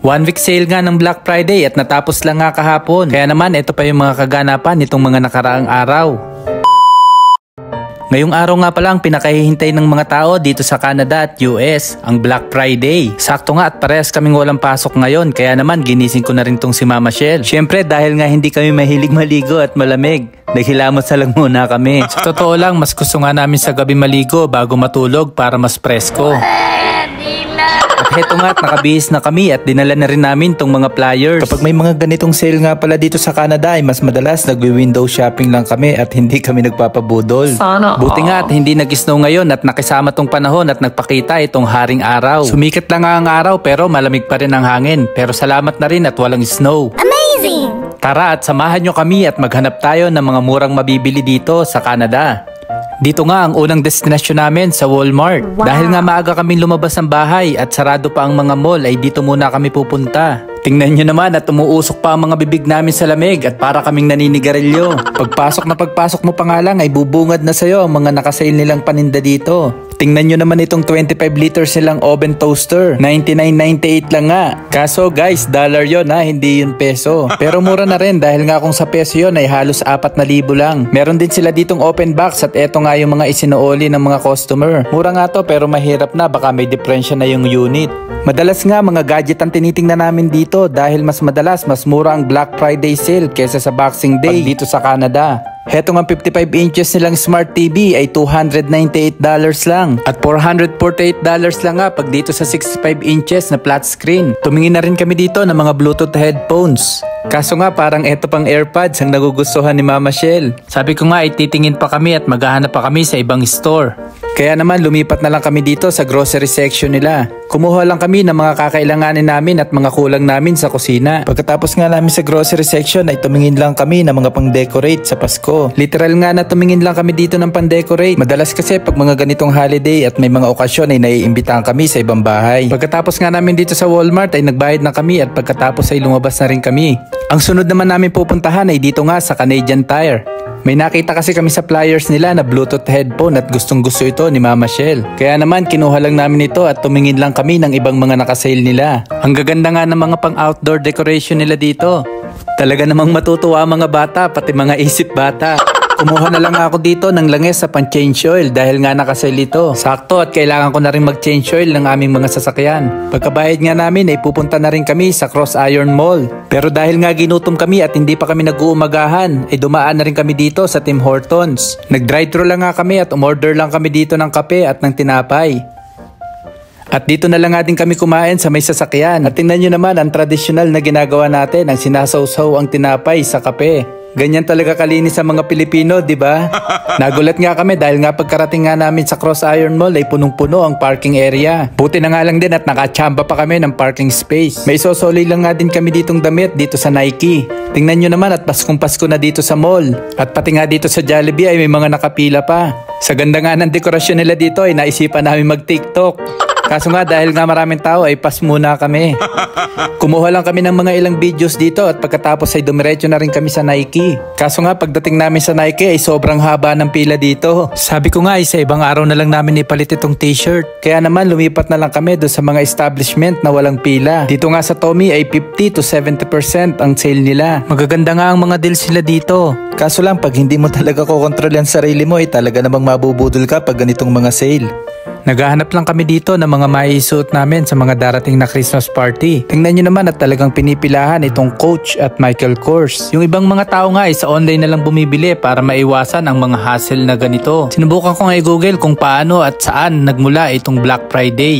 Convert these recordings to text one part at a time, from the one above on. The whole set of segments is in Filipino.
1 week sale nga ng Black Friday at natapos lang nga kahapon. Kaya naman ito pa yung mga kaganapan nitong mga nakaraang araw. Ngayong araw nga pala ang pinakahihintay ng mga tao dito sa Canada at US, ang Black Friday. Sakto nga at parehas kaming walang pasok ngayon, kaya naman ginising ko na rin tong si Mama Shell. Syempre dahil nga hindi kami mahilig maligo at malamig, naghilamos na lang muna kami. Sa totoo lang, mas gusto nga namin sa gabi maligo bago matulog para mas presko. At heto nga at nakabihis na kami at dinala na rin namin tong mga flyers. Kapag may mga ganitong sale nga pala dito sa Canada ay mas madalas nagwi-window shopping lang kami at hindi kami nagpapabudol. Buti nga at hindi nag-snow ngayon at nakisama tong panahon at nagpakita itong haring araw. Sumikat lang nga ang araw pero malamig pa rin ang hangin. Pero salamat na rin at walang snow. Amazing! Tara at samahan nyo kami at maghanap tayo ng mga murang mabibili dito sa Canada. Dito nga ang unang destinasyon namin sa Walmart. Wow. Dahil nga maaga kaming lumabas ng bahay at sarado pa ang mga mall ay dito muna kami pupunta. Tingnan nyo naman at umuusok pa ang mga bibig namin sa lamig at para kaming naninigarilyo. Pagpasok mo pa nga lang ay bubungad na sa'yo ang mga nakasale nilang paninda dito. Tingnan nyo naman itong 25 liters nilang oven toaster. 99.98 lang nga. Kaso guys, dollar yon ha, hindi yun peso. Pero mura na rin dahil nga kung sa peso yun ay halos 4,000 lang. Meron din sila ditong open box at eto nga yung mga isinuoli ng mga customer. Mura nga to pero mahirap na, baka may diferensya na yung unit. Madalas nga mga gadget ang tinitingnan namin dito dahil mas madalas mas mura ang Black Friday sale kesa sa Boxing Day dito sa Canada. Heto nga 55 inches nilang Smart TV ay $298 lang at $448 lang nga pag dito sa 65 inches na flat screen. Tumingin na rin kami dito ng mga Bluetooth headphones. Kaso nga parang eto pang AirPods ang nagugustuhan ni Mama Shell. Sabi ko nga ay titingin pa kami at maghahanap pa kami sa ibang store. Kaya naman lumipat na lang kami dito sa grocery section nila. Kumuha lang kami ng mga kakailanganin namin at mga kulang namin sa kusina. Pagkatapos nga namin sa grocery section ay tumingin lang kami ng mga pang-decorate sa Pasko. Literal nga na tumingin lang kami dito ng pang-decorate. Madalas kasi pag mga ganitong holiday at may mga okasyon ay naiimbitahan kami sa ibang bahay. Pagkatapos nga namin dito sa Walmart ay nagbayad na kami at pagkatapos ay lumabas na rin kami. Ang sunod naman namin pupuntahan ay dito nga sa Canadian Tire. May nakita kasi kami sa flyers nila na Bluetooth headphone at gustong gusto ito ni Mama Shell. Kaya naman kinuha lang namin ito at tumingin lang kami ng ibang mga nakasale nila. Ang gaganda nga ng mga pang outdoor decoration nila dito. Talaga namang matutuwa ang mga bata, pati mga isip bata. Kumuha na lang ako dito ng langis sa pan-change oil dahil nga nakasale ito. Sakto at kailangan ko na rin mag-change oil ng aming mga sasakyan. Pagkabayad nga namin ay pupunta na rin kami sa Cross Iron Mall. Pero dahil nga ginutom kami at hindi pa kami nag-uumagahan, ay dumaan na rin kami dito sa Tim Hortons. Nag-drive-thru lang nga kami at umorder lang kami dito ng kape at ng tinapay. At dito na lang nga din kami kumain sa may sasakyan. At tingnan nyo naman ang tradisyonal na ginagawa natin, ang sinasawsaw ang tinapay sa kape. Ganyan talaga kalinis sa mga Pilipino, di ba? Nagulat nga kami dahil nga pagkarating nga namin sa Cross Iron Mall ay punong-puno ang parking area. Buti na nga lang din at nakachamba pa kami ng parking space. May isosoli lang nga din kami ditong damit dito sa Nike. Tingnan nyo naman at Paskong-Pasko na dito sa mall. At pati nga dito sa Jollibee ay may mga nakapila pa. Sa ganda nga ng dekorasyon nila dito ay naisipan namin mag-TikTok. Kaso nga dahil nga maraming tao ay pas muna kami. Kumuha lang kami ng mga ilang videos dito at pagkatapos ay dumiretso na rin kami sa Nike. Kaso nga pagdating namin sa Nike ay sobrang haba ng pila dito. Sabi ko nga ay sa ibang araw na lang namin ipalit itong t-shirt. Kaya naman lumipat na lang kami doon sa mga establishment na walang pila. Dito nga sa Tommy ay 50 to 70% ang sale nila. Magaganda nga ang mga deals nila dito. Kaso lang pag hindi mo talaga kokontrol ang sarili mo ay talaga namang mabubudol ka pag ganitong mga sale. Naghahanap lang kami dito ng mga maisuot namin sa mga darating na Christmas party. Tingnan nyo naman at talagang pinipilahan itong Coach at Michael Kors. Yung ibang mga tao nga ay sa online na lang bumibili para maiwasan ang mga hassle na ganito. Sinubukan ko nga i-google kung paano at saan nagmula itong Black Friday.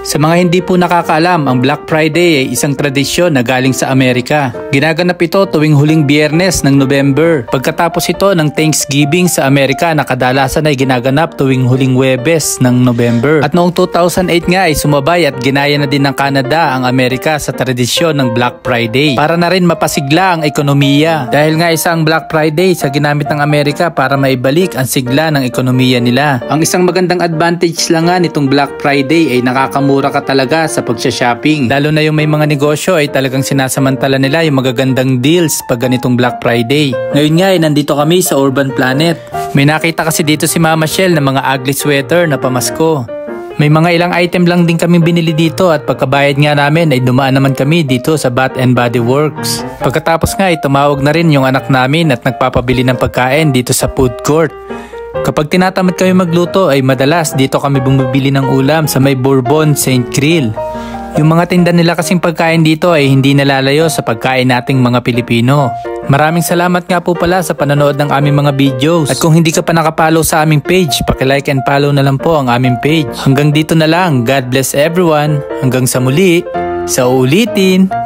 Sa mga hindi po nakakaalam, ang Black Friday ay isang tradisyon na galing sa Amerika. Ginaganap ito tuwing huling Biyernes ng November. Pagkatapos ito ng Thanksgiving sa Amerika na kadalasan ay ginaganap tuwing huling Huwebes ng November. At noong 2008 nga ay sumabay at ginaya na din ng Canada ang Amerika sa tradisyon ng Black Friday para na rin mapasigla ang ekonomiya. Dahil nga isang Black Friday sa ginamit ng Amerika para maibalik ang sigla ng ekonomiya nila. Ang isang magandang advantage lang nga nitong Black Friday ay nakakamura ka talaga sa pagsha-shopping. Lalo na yung may mga negosyo ay talagang sinasamantala nila yung magagandang deals pag ganitong Black Friday. Ngayon nga ay nandito kami sa Urban Planet. May nakita kasi dito si Mama Shell ng mga ugly sweater na pamasko. May mga ilang item lang din kami binili dito at pagkabayad nga namin ay dumaan naman kami dito sa Bath and Body Works. Pagkatapos nga ay tumawag na rin yung anak namin at nagpapabili ng pagkain dito sa food court. Kapag tinatamad kami magluto ay madalas dito kami bumibili ng ulam sa may Bourbon St. Krill. Yung mga tinda nila kasing pagkain dito ay hindi nalalayo sa pagkain nating mga Pilipino. Maraming salamat nga po pala sa panonood ng aming mga videos. At kung hindi ka pa nakapollow sa aming page, paki-like and follow na lang po ang aming page. Hanggang dito na lang. God bless everyone. Hanggang sa muli. Sa uulitin.